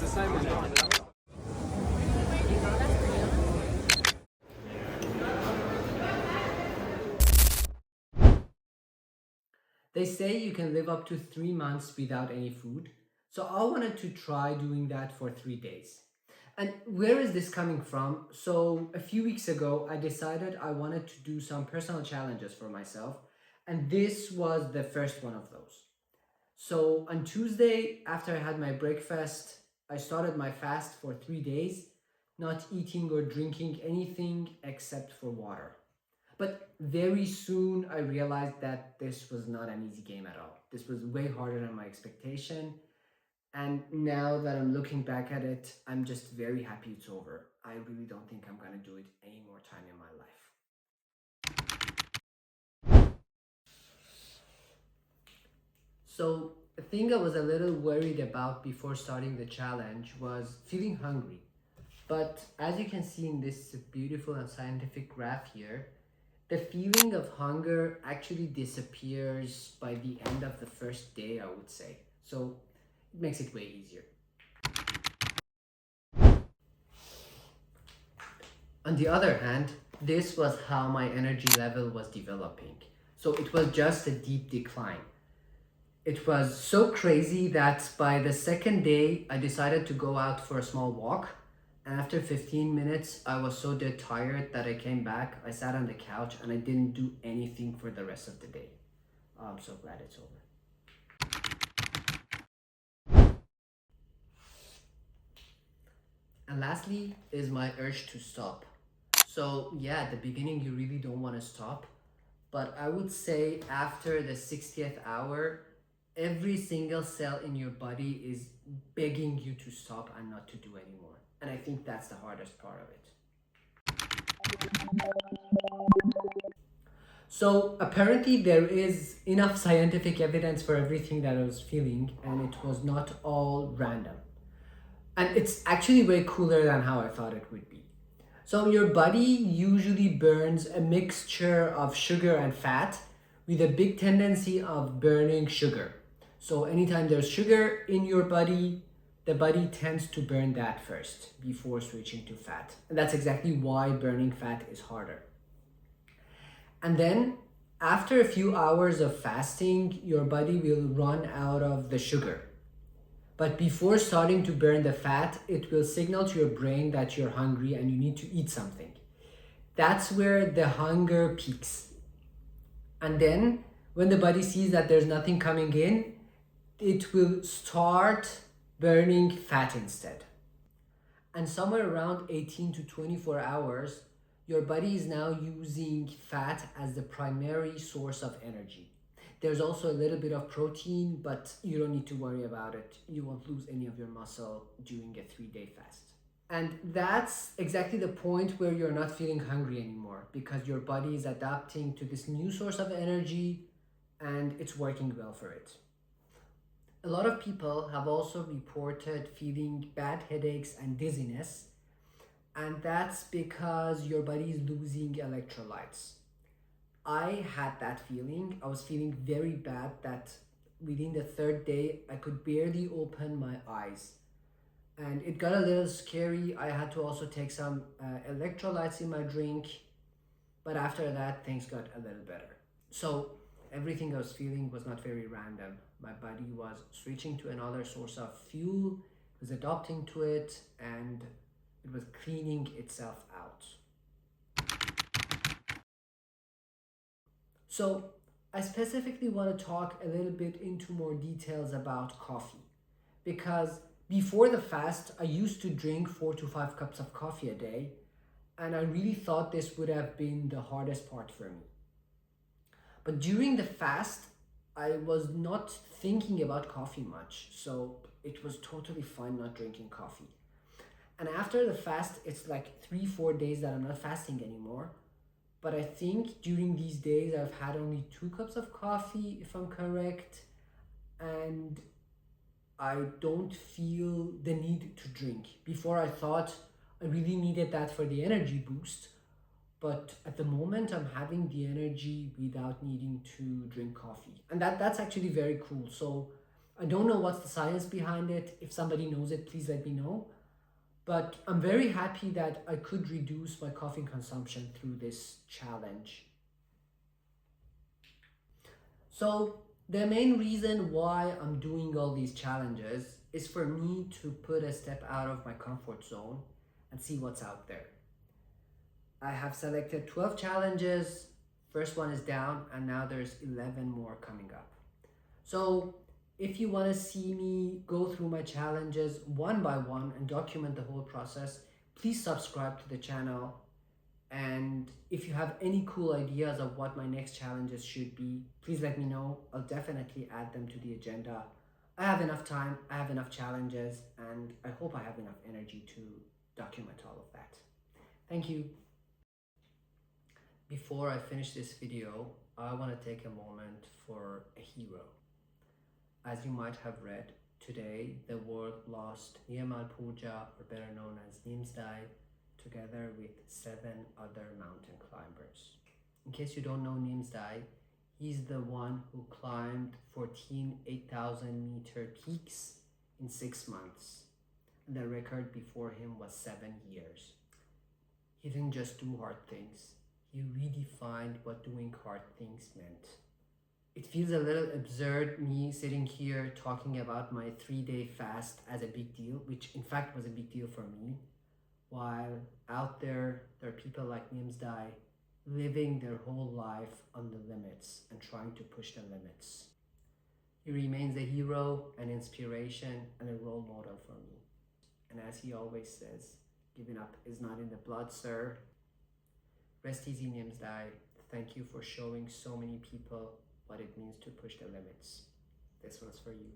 They say you can live up to 3 months without any food, so I wanted to try doing that for 3 days. And where is this coming from? So, a few weeks ago, I decided I wanted to do some personal challenges for myself, and this was the first one of those. So, on Tuesday, after I had my breakfast, I started my fast for 3 days, not eating or drinking anything except for water. But very soon I realized that this was not an easy game at all. This was way harder than my expectation. And now that I'm looking back at it, I'm just very happy it's over. I really don't think I'm gonna do it any more time in my life. So, the thing I was a little worried about before starting the challenge was feeling hungry. But as you can see in this beautiful and scientific graph here, the feeling of hunger actually disappears by the end of the first day, I would say. So it makes it way easier. On the other hand, this was how my energy level was developing. So it was just a deep decline. It was so crazy that by the second day, I decided to go out for a small walk. And after 15 minutes, I was so dead tired that I came back, I sat on the couch, and I didn't do anything for the rest of the day. I'm so glad it's over. And lastly is my urge to stop. So, yeah, at the beginning, you really don't want to stop. But I would say after the 60th hour, every single cell in your body is begging you to stop and not to do anymore. And I think that's the hardest part of it. So apparently there is enough scientific evidence for everything that I was feeling, and it was not all random. And it's actually way cooler than how I thought it would be. So your body usually burns a mixture of sugar and fat with a big tendency of burning sugar. So anytime there's sugar in your body, the body tends to burn that first before switching to fat. And that's exactly why burning fat is harder. And then after a few hours of fasting, your body will run out of the sugar. But before starting to burn the fat, it will signal to your brain that you're hungry and you need to eat something. That's where the hunger peaks. And then when the body sees that there's nothing coming in, it will start burning fat instead. And somewhere around 18 to 24 hours, your body is now using fat as the primary source of energy. There's also a little bit of protein, but you don't need to worry about it. You won't lose any of your muscle during a 3 day fast. And that's exactly the point where you're not feeling hungry anymore because your body is adapting to this new source of energy and it's working well for it. A lot of people have also reported feeling bad headaches and dizziness, and that's because your body is losing electrolytes. I had that feeling. I was feeling very bad that within the third day, I could barely open my eyes. And it got a little scary. I had to also take some electrolytes in my drink, but after that, things got a little better. So everything I was feeling was not very random. My body was switching to another source of fuel, was adapting to it, and it was cleaning itself out. So I specifically want to talk a little bit into more details about coffee because before the fast, I used to drink 4 to 5 cups of coffee a day, and I really thought this would have been the hardest part for me. But during the fast, I was not thinking about coffee much, so it was totally fine not drinking coffee. And after the fast, it's like 3, 4 days that I'm not fasting anymore. But I think during these days, I've had only 2 cups of coffee, if I'm correct, and I don't feel the need to drink. Before, I thought I really needed that for the energy boost, but at the moment I'm having the energy without needing to drink coffee, and that's actually very cool. So I don't know what's the science behind it. If somebody knows it, please let me know. But I'm very happy that I could reduce my coffee consumption through this challenge. So the main reason why I'm doing all these challenges is for me to put a step out of my comfort zone and see what's out there. I have selected 12 challenges. First one is down, and now there's 11 more coming up. So if you want to see me go through my challenges one by one and document the whole process, please subscribe to the channel. And if you have any cool ideas of what my next challenges should be, please let me know. I'll definitely add them to the agenda. I have enough time, I have enough challenges, and I hope I have enough energy to document all of that. Thank you. Before I finish this video, I want to take a moment for a hero. As you might have read, today the world lost Nirmal Purja, or better known as Nimsdai, together with 7 other mountain climbers. In case you don't know Nimsdai, he's the one who climbed 14 8,000-meter peaks in 6 months. The record before him was 7 years. He didn't just do hard things, he redefined what doing hard things meant. It feels a little absurd me sitting here talking about my 3-day fast as a big deal, which in fact was a big deal for me, while out there are people like Nimsdai living their whole life on the limits and trying to push the limits. He remains a hero, an inspiration, and a role model for me. And as he always says, giving up is not in the blood, sir. Rest easy, Nimsdai. Thank you for showing so many people what it means to push the limits. This one's for you.